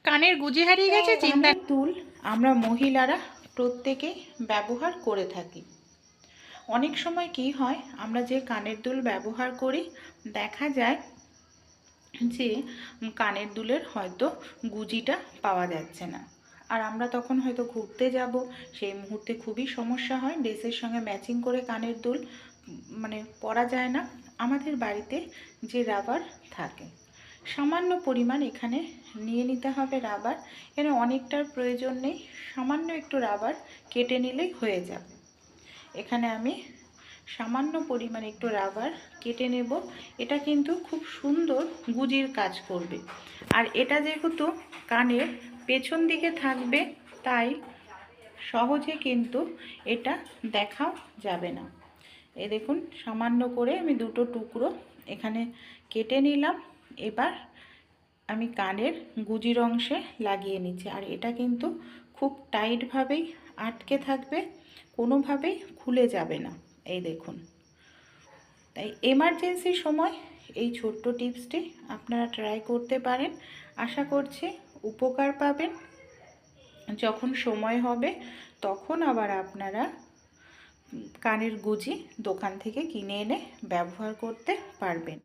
কানের গুজি হারিয়ে গেছে চিন্তা। দুল আমরা মহিলারা প্রত্যেকেই ব্যবহার করে থাকি। অনেক সময় কি হয়, আমরা যে কানের দুল ব্যবহার করি দেখা যায় যে কানের দুলের হয়তো গুজিটা পাওয়া যাচ্ছে না, আর আমরা তখন হয়তো ঘুরতে যাব, সেই মুহূর্তে খুবই সমস্যা হয়, ড্রেসের সঙ্গে ম্যাচিং করে কানের দুল মানে পরা যায় না। আমাদের বাড়িতে যে রাবার থাকে, সামান্য পরিমাণ এখানে নিয়ে নিতে হবে রাবার। এখানে অনেকটার প্রয়োজন নেই, সামান্য একটু রাবার কেটে নিলেই হয়ে যাবে। এখানে আমি সামান্য পরিমাণে একটু রাবার কেটে নেব। এটা কিন্তু খুব সুন্দর গুজির কাজ করবে, আর এটা যেহেতু কানের পেছন দিকে থাকবে তাই সহজে কিন্তু এটা দেখাও যাবে না। এই দেখুন, সামান্য করে আমি দুটো টুকরো এখানে কেটে নিলাম। এবার আমি কানের গুজির অংশে লাগিয়ে নিচ্ছি, আর এটা কিন্তু খুব টাইটভাবেই আটকে থাকবে, কোনোভাবেই খুলে যাবে না। এই দেখুন, তাই এমার্জেন্সি সময় এই ছোট্ট টিপসটি আপনারা ট্রাই করতে পারেন। আশা করছি উপকার পাবেন। যখন সময় হবে তখন আবার আপনারা কানের গুজি দোকান থেকে কিনে এনে ব্যবহার করতে পারবেন।